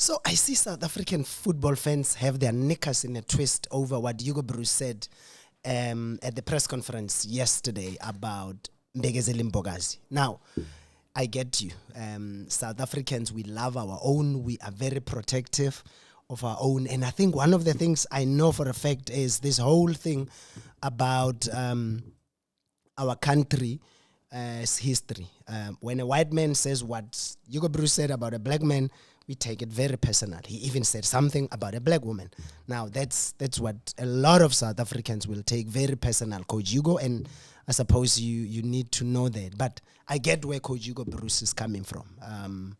So I see South African football fans have their knickers in a twist over what Hugo Broos said at the press conference yesterday about Mbekezeli Mbokazi. Now, I get you. South Africans, we love our own. We are very protective of our own. And I think one of the things I know for a fact is this whole thing about our country history. When a white man says what Hugo Broos said about a black man, we take it very personal. He even said something about a black woman. Now, that's what a lot of South Africans will take very personal, Coach Hugo, and I suppose you need to know that. But I get where Coach Hugo Broos is coming from.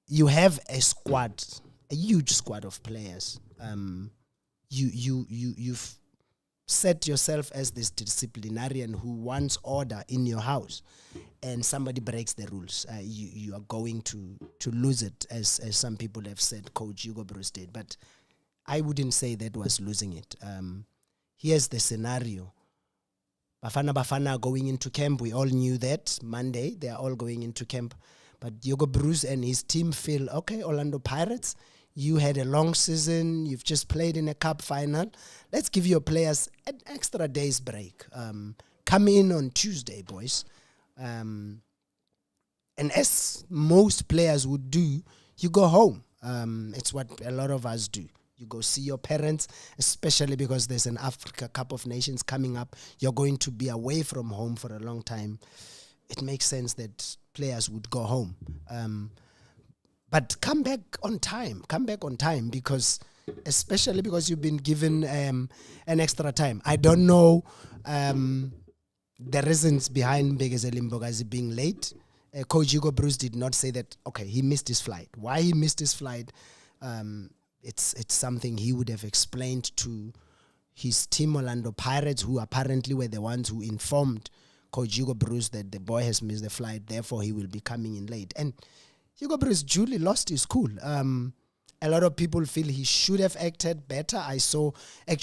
You have a squad, a huge squad of players. You've set yourself as this disciplinarian who wants order in your house, and somebody breaks the rules. You are going to lose it, as some people have said Coach Hugo Broos did. But I wouldn't say that was losing it. Here's the scenario. Bafana Bafana are going into camp. We all knew that. Monday, they are all going into camp. But Hugo Broos and his team feel, okay, Orlando Pirates, you had a long season. You've just played in a cup final. Let's give your players an extra day's break. Come in on Tuesday, boys. And as most players would do, you go home. It's what a lot of us do. You go see your parents, especially because there's an Africa Cup of Nations coming up. You're going to be away from home for a long time. It makes sense that players would go home. But come back on time. Come back on time, because especially because you've been given an extra time. I don't know the reasons behind Mbekezeli Mbokazi being late. Coach Hugo Broos did not say that, okay, he missed his flight. Why he missed his flight, it's something he would have explained to his team, Orlando Pirates, who apparently were the ones who informed Coach Hugo Broos that the boy has missed the flight, therefore he will be coming in late. And Hugo Broos duly lost his cool. A lot of people feel he should have acted better. I saw a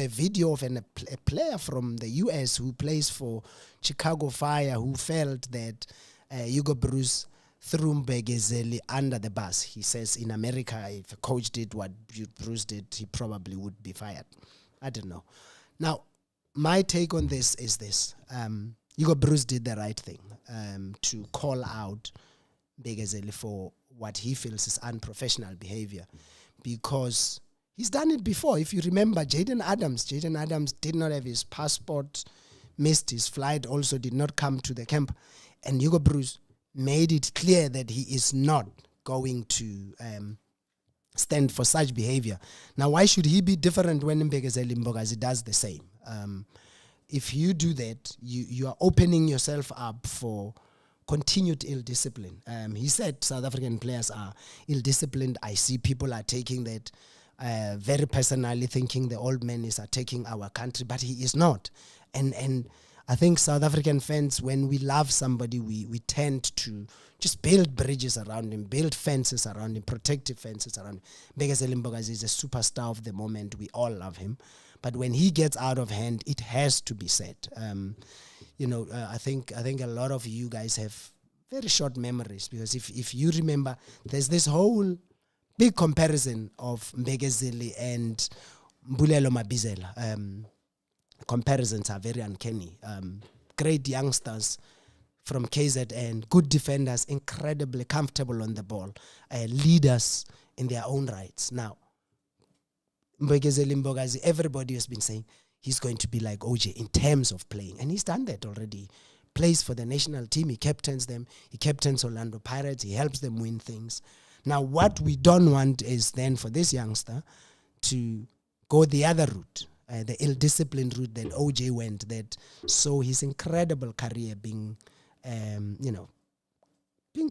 video of a player from the US who plays for Chicago Fire who felt that Hugo Broos threw Mbekezeli under the bus. He says in America, if a coach did what Broos did, he probably would be fired. I don't know. Now, my take on this is this. Hugo Broos did the right thing to call out Mbekezeli for what he feels is unprofessional behavior, because he's done it before. If you remember, Jaden Adams did not have his passport, missed his flight, also did not come to the camp, and Hugo Broos made it clear that he is not going to stand for such behavior. Now, why should he be different when Mbekezeli Mbokazi does the same? If you do that, you are opening yourself up for continued ill-discipline. He said South African players are ill-disciplined. I see people are taking that very personally, thinking the old man is attacking our country, but he is not. And I think South African fans, when we love somebody, we tend to just build bridges around him, build fences around him, protective fences around him. Mbekezeli Mbokazi is a superstar of the moment. We all love him. But when he gets out of hand, it has to be said. I think a lot of you guys have very short memories, because if you remember, there's this whole big comparison of Mbekezeli and Mbulelo Mabizela. Comparisons are very uncanny. Great youngsters from KZN, good defenders, incredibly comfortable on the ball, leaders in their own rights. Now, Mbekezeli Mbokazi, everybody has been saying he's going to be like OJ in terms of playing, and he's done that already. Plays for the national team, he captains them, he captains Orlando Pirates, he helps them win things. Now, what we don't want is then for this youngster to go the other route, the ill-disciplined route that OJ went, that saw his incredible career being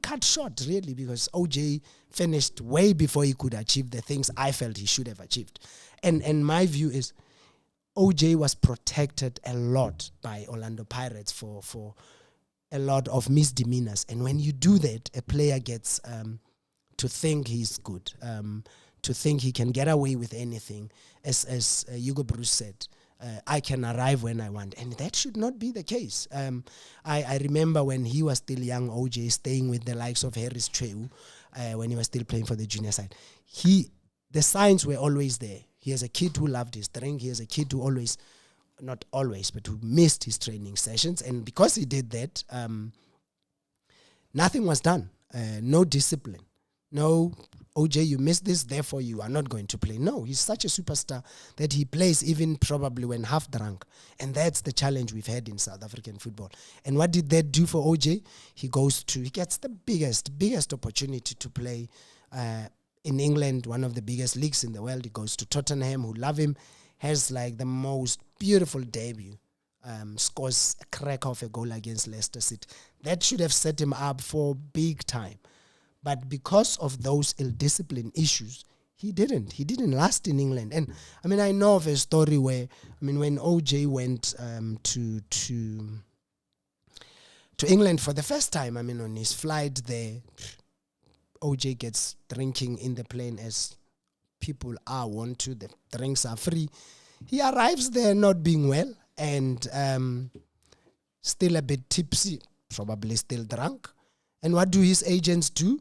cut short, really, because OJ finished way before he could achieve the things I felt he should have achieved. And my view is OJ was protected a lot by Orlando Pirates for a lot of misdemeanors. And when you do that, a player gets to think he's good, to think he can get away with anything. As Hugo Broos said, I can arrive when I want. And that should not be the case. I remember when he was still young, OJ, staying with the likes of Harris Cheu, when he was still playing for the junior side. The signs were always there. He has a kid who loved his drink. He has a kid who always, not always, but who missed his training sessions. And because he did that, nothing was done. No discipline. No, OJ, you missed this, therefore you are not going to play. No, he's such a superstar that he plays even probably when half drunk. And that's the challenge we've had in South African football. And what did that do for OJ? He gets the biggest opportunity to play in England, one of the biggest leagues in the world. He goes to Tottenham, who love him, has like the most beautiful debut, scores a crack of a goal against Leicester City. That should have set him up for big time. But because of those ill-discipline issues, he didn't last in England. And I mean, I know of a story where, I mean, when OJ went to England for the first time, I mean, on his flight there, OJ gets drinking in the plane, as people are wont to. The drinks are free. He arrives there not being well and still a bit tipsy, probably still drunk. And what do his agents do?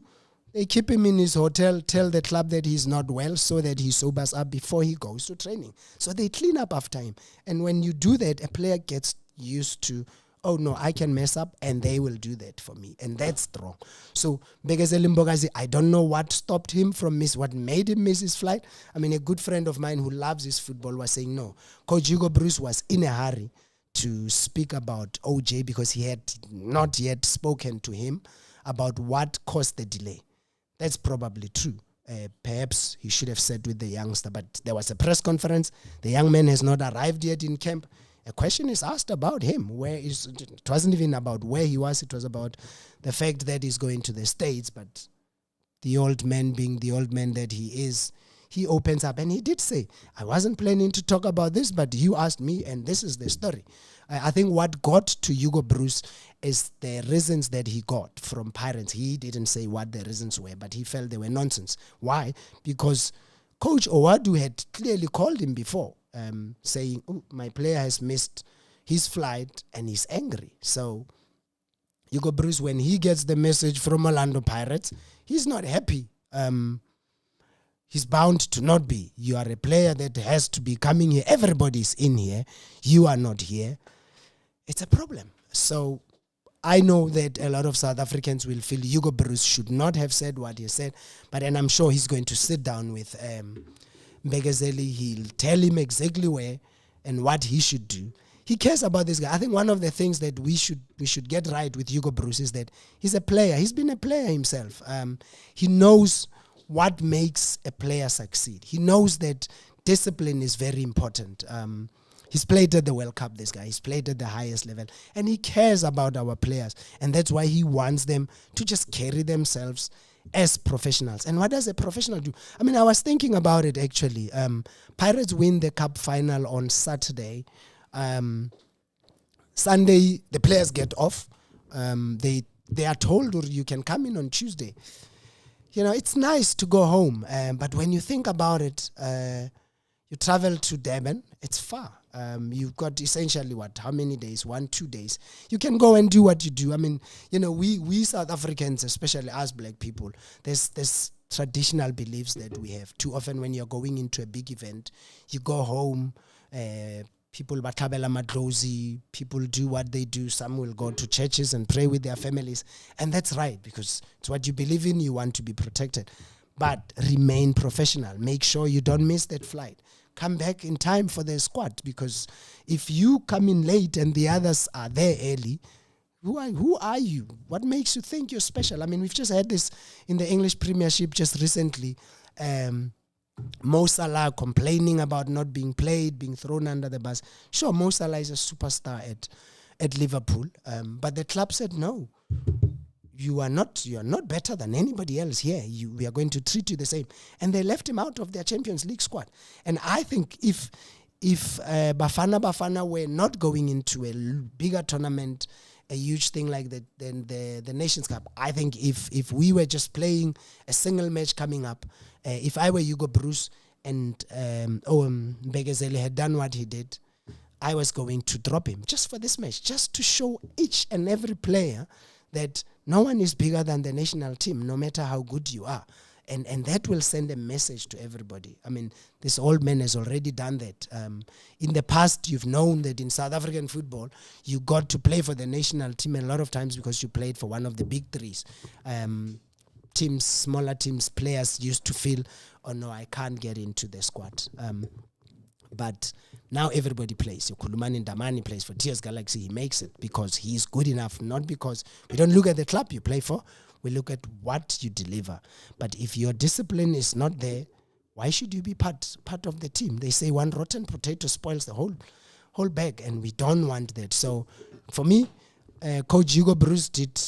They keep him in his hotel, tell the club that he's not well so that he sobers up before he goes to training. So they clean up after him. And when you do that, a player gets used to, oh no, I can mess up and they will do that for me. And that's wrong. So Mbekezeli Mbokazi, I don't know what stopped him from what made him miss his flight. I mean, a good friend of mine who loves his football was saying, no, Coach Hugo Broos was in a hurry to speak about OJ because he had not yet spoken to him about what caused the delay. That's probably true. Perhaps he should have said with the youngster, but there was a press conference. The young man has not arrived yet in camp. A question is asked about him. It wasn't even about where he was. It was about the fact that he's going to the States. But the old man, being the old man that he is, he opens up and he did say, I wasn't planning to talk about this, but you asked me and this is the story. I think what got to Hugo Broos is the reasons that he got from Pirates. He didn't say what the reasons were, but he felt they were nonsense. Why? Because Coach Owadu had clearly called him before, saying, oh, my player has missed his flight and he's angry. So Hugo Broos, when he gets the message from Orlando Pirates, he's not happy. He's bound to not be. You are a player that has to be coming here. Everybody's in here. You are not here. It's a problem. So I know that a lot of South Africans will feel Hugo Broos should not have said what he said, and I'm sure he's going to sit down with Mbekezeli. He'll tell him exactly where and what he should do. He cares about this guy. I think one of the things that we should get right with Hugo Broos is that he's a player. He's been a player himself. He knows what makes a player succeed. He knows that discipline is very important. He's played at the World Cup, this guy. He's played at the highest level. And he cares about our players. And that's why he wants them to just carry themselves as professionals. And what does a professional do? I mean, I was thinking about it, actually. Pirates win the Cup final on Saturday. Sunday, the players get off. They are told, or you can come in on Tuesday. You know, it's nice to go home. But when you think about it, you travel to Durban. It's far. You've got essentially how many days? 1-2 days. You can go and do what you do. I mean, you know, we South Africans, especially us black people, there's traditional beliefs that we have. Too often when you're going into a big event, you go home, people batabela madlozi, people do what they do. Some will go to churches and pray with their families. And that's right, because it's what you believe in, you want to be protected. But remain professional. Make sure you don't miss that flight. Come back in time for the squad, because if you come in late and the others are there early, who are you? What makes you think you're special? I mean, we've just had this in the English Premiership just recently. Mo Salah complaining about not being played, being thrown under the bus. Sure, Mo Salah is a superstar at Liverpool, but the club said no. You are not better than anybody else here. We are going to treat you the same. And they left him out of their Champions League squad. And I think if Bafana Bafana were not going into a bigger tournament a huge thing like the Nations Cup. I think if we were just playing a single match coming up, if I were Hugo Broos and Mbekezeli had done what he did, I was going to drop him just for this match, just to show each and every player that no one is bigger than the national team, no matter how good you are. And that will send a message to everybody. I mean, this old man has already done that. In the past, you've known that in South African football, you got to play for the national team a lot of times because you played for one of the big threes. Teams, smaller teams, players used to feel, oh no, I can't get into the squad. But now everybody plays. Kulumani Ndamani plays for TS Galaxy. He makes it because he's good enough, not because we don't look at the club you play for. We look at what you deliver. But if your discipline is not there, why should you be part of the team? They say one rotten potato spoils the whole bag, and we don't want that. So for me, Coach Hugo Broos did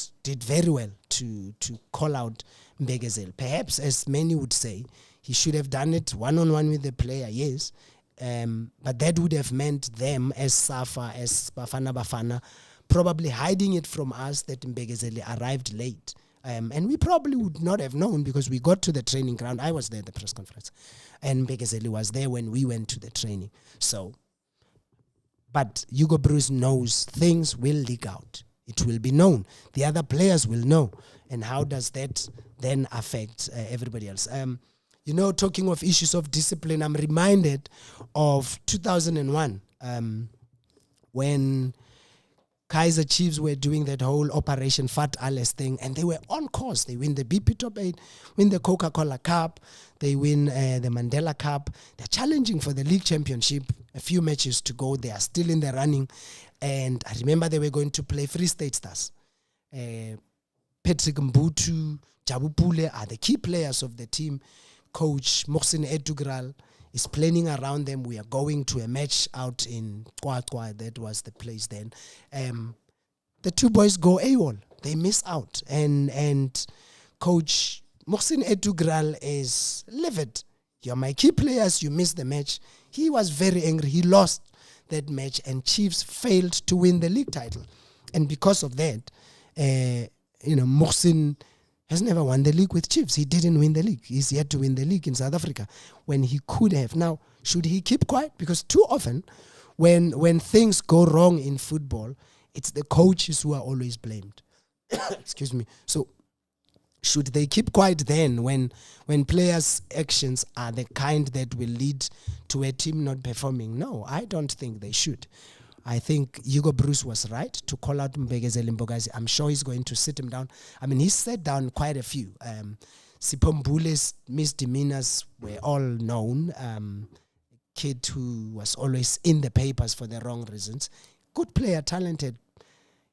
very well to call out Mbekezeli. Perhaps, as many would say, he should have done it one-on-one with the player, yes. But that would have meant them as Safa, as Bafana Bafana, probably hiding it from us that Mbekezeli arrived late. And we probably would not have known because we got to the training ground. I was there at the press conference. And Mbekezeli was there when we went to the training. So, but Hugo Broos knows things will leak out. It will be known. The other players will know. And how does that then affect everybody else? Talking of issues of discipline, I'm reminded of 2001 when Kaizer Chiefs were doing that whole Operation Fat Alles thing, and they were on course. They win the BP Top 8, win the Coca-Cola Cup, they win the Mandela Cup. They're challenging for the league championship. A few matches to go. They are still in the running. And I remember they were going to play Free State Stars. Patrick Mbutu, Jabu Pule are the key players of the team. Coach Mohsin Edugral is planning around them. We are going to a match out in Kwakwa. That was the place then. The two boys go AWOL. They miss out. And Coach Mohsin Edugral is livid. You're my key players. You missed the match. He was very angry. He lost that match, and Chiefs failed to win the league title. And because of that, Mohsin has never won the league with Chiefs. He didn't win the league. He's yet to win the league in South Africa when he could have. Now, should he keep quiet? Because too often, when things go wrong in football, it's the coaches who are always blamed. Excuse me. So, should they keep quiet then when players' actions are the kind that will lead to a team not performing? No, I don't think they should. I think Hugo Broos was right to call out Mbekezeli Mbokazi. I'm sure he's going to sit him down. I mean, he sat down quite a few. Sipombule's misdemeanors were all known. Kid who was always in the papers for the wrong reasons. Good player, talented.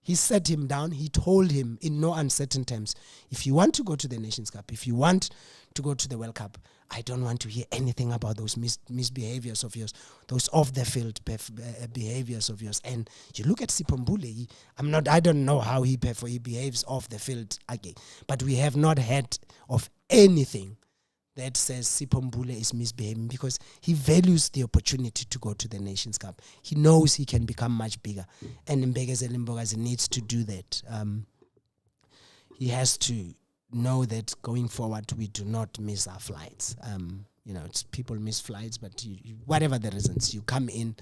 He sat him down. He told him in no uncertain terms, if you want to go to the Nations Cup, if you want to go to the World Cup, I don't want to hear anything about those misbehaviors of yours, those off-the-field behaviors of yours. And you look at Sipombule, I don't know how he behaves off the field again, but we have not heard of anything that says Sipombule is misbehaving because he values the opportunity to go to the Nations Cup. He knows he can become much bigger, and Mbekezeli Mbokazi needs to do that. He has to know that going forward we do not miss our flights. It's people miss flights, but whatever the reasons, you come in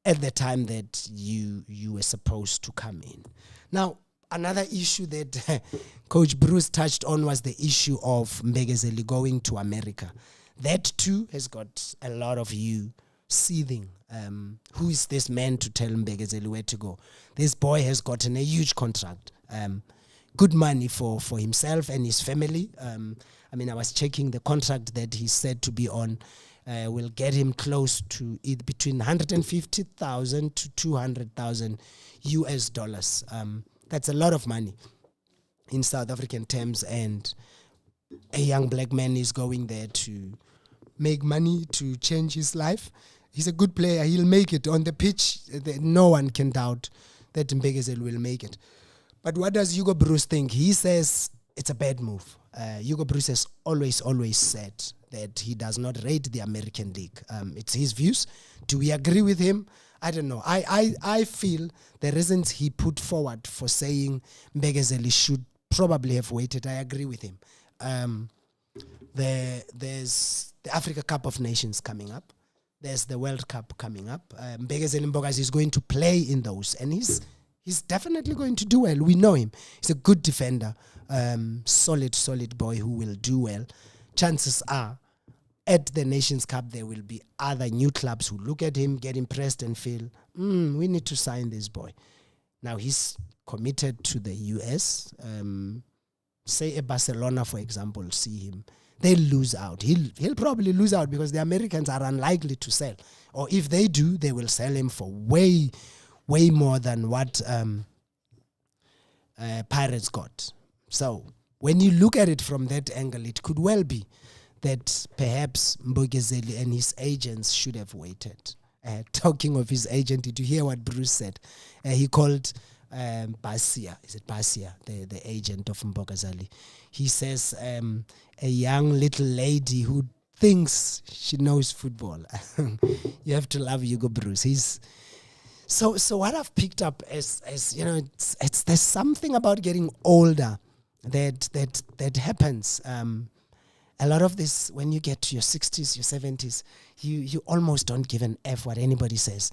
at the time that you were supposed to come in. Now, another issue that Coach Broos touched on was the issue of Mbekezeli going to America. That too has got a lot of you seething. Who is this man to tell Mbekezeli where to go? This boy has gotten a huge contract. Good money for himself and his family. I was checking the contract that he's said to be on. Will get him close to between 150,000 to 200,000 US dollars. That's a lot of money in South African terms, and a young black man is going there to make money, to change his life. He's a good player. He'll make it on the pitch. No one can doubt that Mbekezeli will make it. But what does Hugo Broos think? He says it's a bad move. Hugo Broos has always said that he does not rate the American League. It's his views. Do we agree with him? I don't know. I feel the reasons he put forward for saying Mbekezeli should probably have waited, I agree with him. There's the Africa Cup of Nations coming up. There's the World Cup coming up. Mbekezeli Mbokazi is going to play in those, and he's definitely going to do well. We know him. He's a good defender, solid boy who will do well. Chances are, at the Nations Cup, there will be other new clubs who look at him, get impressed, and feel, we need to sign this boy. Now, he's committed to the US. Say a Barcelona, for example, see him. They'll lose out. He'll probably lose out because the Americans are unlikely to sell. Or if they do, they will sell him for way more than what Pirates got. So when you look at it from that angle, it could well be that perhaps Mbekezeli and his agents should have waited. Talking of his agent, did you hear what Bruce said? He called Basia, is it Basia, the agent of Mbekezeli? He says a young little lady who thinks she knows football. You have to love Hugo Broos. He's so what I've picked up as you know, it's there's something about getting older that happens. A lot of this, when you get to your 60s, your 70s, you almost don't give an F what anybody says.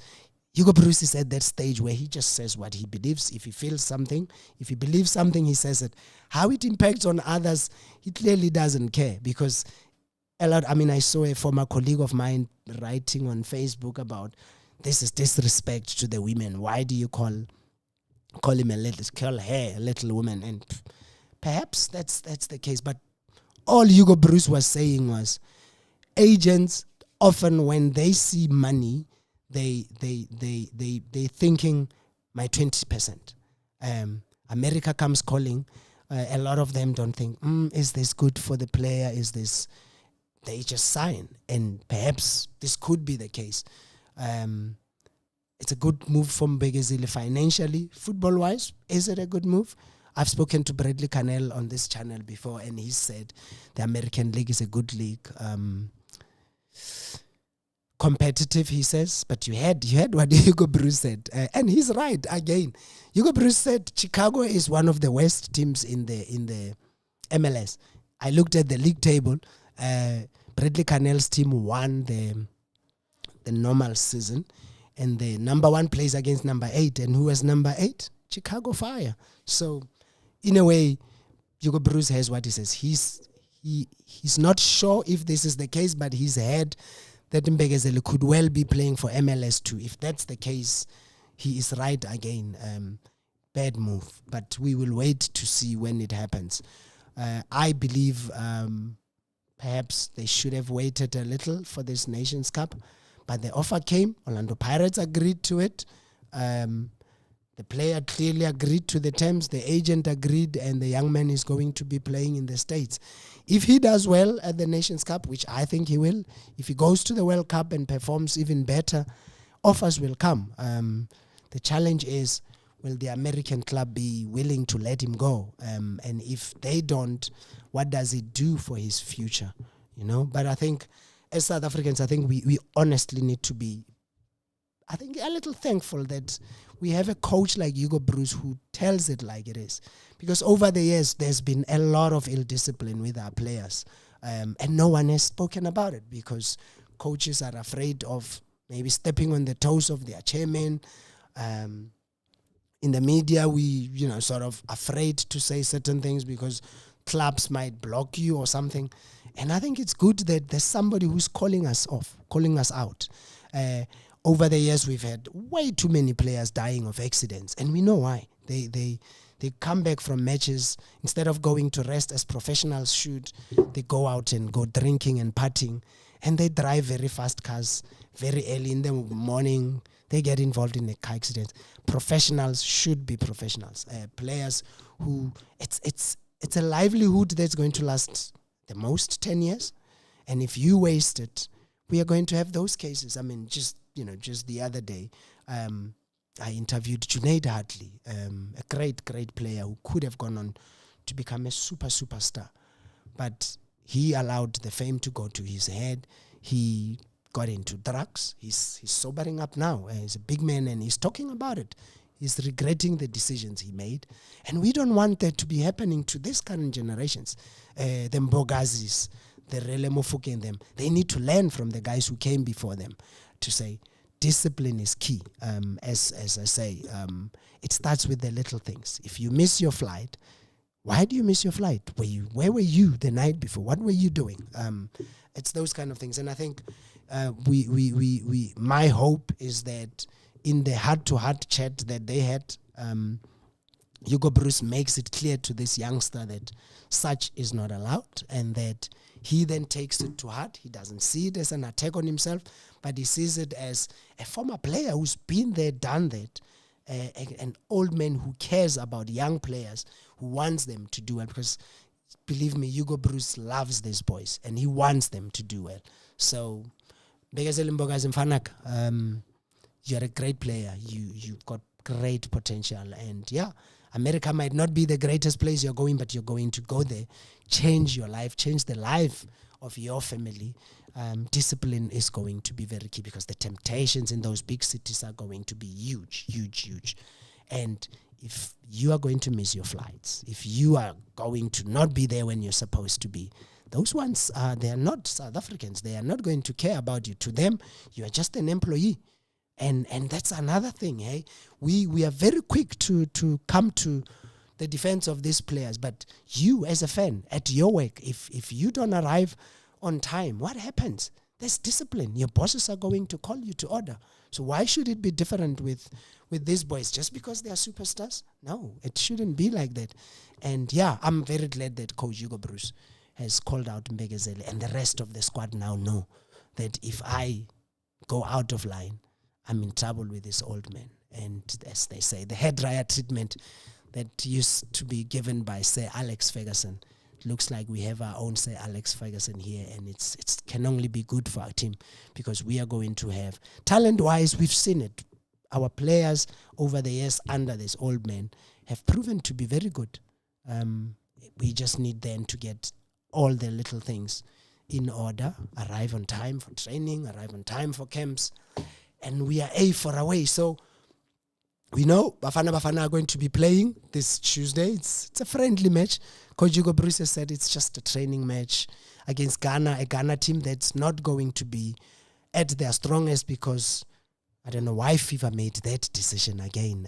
Hugo Broos is at that stage where he just says what he believes. If he feels something, if he believes something, he says it. How it impacts on others, he clearly doesn't care, because I saw a former colleague of mine writing on Facebook about this is disrespect to the women. Why do you call him call her a little woman? And perhaps that's the case. But all Hugo Broos was saying was, agents often, when they see money, they thinking my 20%. America comes calling. A lot of them don't think, is this good for the player? Is this? They just sign, and perhaps this could be the case. It's a good move from Mbekezeli financially, football-wise. Is it a good move? I've spoken to Bradley Canel on this channel before, and he said the American League is a good league. Competitive, he says, but you heard what Hugo Broos said, and he's right. Again, Hugo Broos said Chicago is one of the worst teams in the MLS. I looked at the league table. Bradley Canel's team won the normal season, and the number 1 plays against number 8, and who was number 8? Chicago Fire. So, in a way, Hugo Broos has what he says. He's not sure if this is the case, but he's heard that Mbekezeli could well be playing for MLS too. If that's the case, he is right again. Bad move, but we will wait to see when it happens. I believe perhaps they should have waited a little for this Nations Cup, but the offer came. Orlando Pirates agreed to it. The player clearly agreed to the terms. The agent agreed, and the young man is going to be playing in the States. If he does well at the Nations Cup, which I think he will, if he goes to the World Cup and performs even better, offers will come. The challenge is, will the American club be willing to let him go? And if they don't, what does it do for his future? You know, but I think as South Africans, I think we honestly need to be, I think, a little thankful that we have a coach like Hugo Broos who tells it like it is. Because over the years, there's been a lot of ill discipline with our players. And no one has spoken about it because coaches are afraid of maybe stepping on the toes of their chairman. In the media, we, sort of afraid to say certain things because clubs might block you or something. And I think it's good that there's somebody who's calling us out. Over the years, we've had way too many players dying of accidents, and we know why. They come back from matches, instead of going to rest as professionals should, they go out and go drinking and partying, and they drive very fast cars very early in the morning. They get involved in a car accident. Professionals should be professionals. Players who, it's a livelihood that's going to last the most 10 years, and if you waste it, we are going to have those cases. I mean, just the other day, I interviewed Junaid Hartley, a great player who could have gone on to become a superstar. But he allowed the fame to go to his head. He got into drugs. He's sobering up now. He's a big man and he's talking about it. He's regretting the decisions he made. And we don't want that to be happening to these current generations. The Mbokazis, the Rele Mofuke and them, they need to learn from the guys who came before them to say, discipline is key. As I say, it starts with the little things. If you miss your flight, why do you miss your flight? Where were you the night before? What were you doing? It's those kind of things. And I think my hope is that in the heart-to-heart chat that they had, Hugo Broos makes it clear to this youngster that such is not allowed, and that he then takes it to heart. He doesn't see it as an attack on himself, but he sees it as a former player who's been there, done that, an old man who cares about young players, who wants them to do well. Because believe me, Hugo Broos loves these boys and he wants them to do well. So, Mbekezeli Mbokazi Mfanak, you're a great player. You've got great potential. And yeah, America might not be the greatest place you're going, but you're going to go there, change your life, change the life of your family. Discipline is going to be very key, because the temptations in those big cities are going to be huge, huge, huge. And if you are going to miss your flights, if you are going to not be there when you're supposed to be, those ones, they are not South Africans. They are not going to care about you. To them, you are just an employee. And that's another thing, hey? We are very quick to come to the defense of these players. But you, as a fan, at your work, if you don't arrive on time, what happens? There's discipline. Your bosses are going to call you to order. So why should it be different with these boys? Just because they are superstars? No, it shouldn't be like that. And yeah, I'm very glad that Coach Hugo Broos has called out Mbekezeli, and the rest of the squad now know that if I go out of line, I'm in trouble with this old man. And as they say, the hair dryer treatment that used to be given by Sir Alex Ferguson, looks like we have our own Sir Alex Ferguson here, and it can only be good for our team, because we are going to have, talent-wise, we've seen it. Our players over the years under this old man have proven to be very good. We just need them to get all the little things in order, arrive on time for training, arrive on time for camps, and we are A4 away. So we know Bafana Bafana are going to be playing this Tuesday. It's a friendly match. Coach Hugo Broos has said it's just a training match against Ghana, a Ghana team that's not going to be at their strongest, because I don't know why FIFA made that decision again.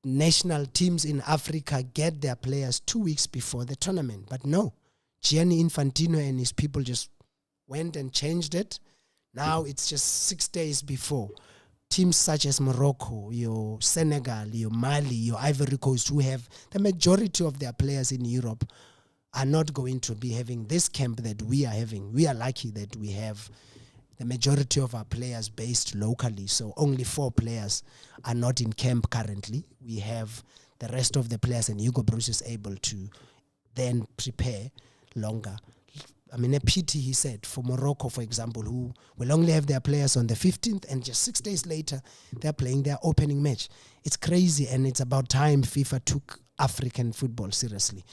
National teams in Africa get their players 2 weeks before the tournament. But no, Gianni Infantino and his people just went and changed it. Now it's just 6 days before. Teams such as Morocco, your Senegal, your Mali, your Ivory Coast, who have the majority of their players in Europe, are not going to be having this camp that we are having. We are lucky that we have the majority of our players based locally. So only 4 players are not in camp currently. We have the rest of the players, and Hugo Broos is able to then prepare longer. I mean, a pity, he said, for Morocco, for example, who will only have their players on the 15th, and just 6 days later, they're playing their opening match. It's crazy, and it's about time FIFA took African football seriously.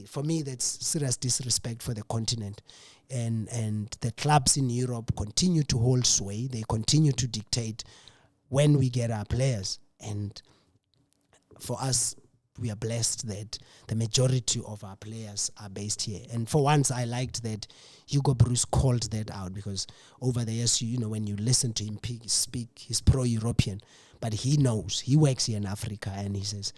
For me, that's serious disrespect for the continent. And the clubs in Europe continue to hold sway. They continue to dictate when we get our players. And for us, we are blessed that the majority of our players are based here. And for once, I liked that Hugo Broos called that out, because over the years, when you listen to him speak, he's pro-European, but he knows, he works here in Africa, and he says,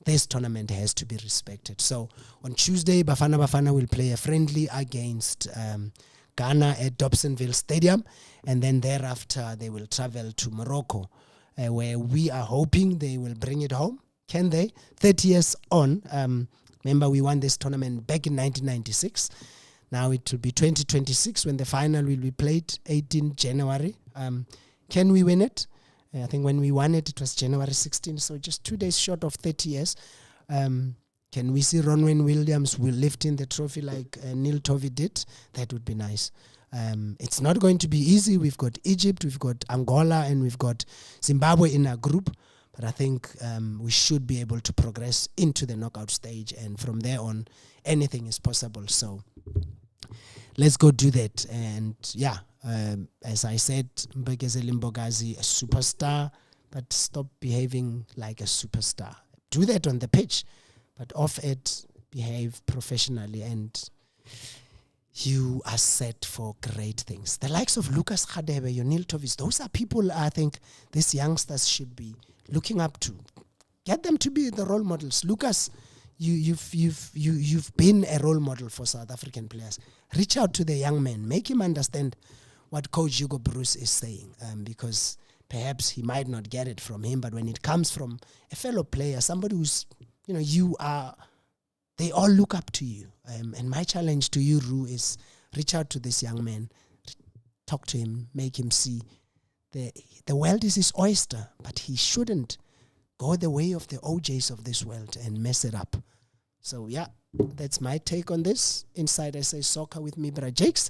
this tournament has to be respected. So on Tuesday, Bafana Bafana will play a friendly against Ghana at Dobsonville Stadium, and then thereafter they will travel to Morocco, where we are hoping they will bring it home. Can they? 30 years on. Remember, we won this tournament back in 1996. Now it will be 2026 when the final will be played, 18 January. Can we win it? I think when we won it, it was January 16, so just 2 days short of 30 years. Can we see Ronwen Williams will lift in the trophy like Neil Tovey did? That would be nice. It's not going to be easy. We've got Egypt, we've got Angola, and we've got Zimbabwe in our group. But I think we should be able to progress into the knockout stage, and from there on, anything is possible. So let's go do that. And yeah, as I said, Mbekezeli Mbokazi, a superstar, but stop behaving like a superstar. Do that on the pitch, but off it, behave professionally, and you are set for great things. The likes of Lucas Radebe, Yonil Tovis, those are people I think these youngsters should be looking up to. Get them to be the role models. Lucas, you've been a role model for South African players. Reach out to the young man, make him understand what Coach Hugo Broos is saying, because perhaps he might not get it from him, but when it comes from a fellow player, somebody who's, they all look up to you. And my challenge to you, Ru, is reach out to this young man, talk to him, make him see the world is his oyster, but he shouldn't go the way of the OJs of this world and mess it up. So yeah, that's my take on this. Inside SA Soccer with me, Bra Jakes.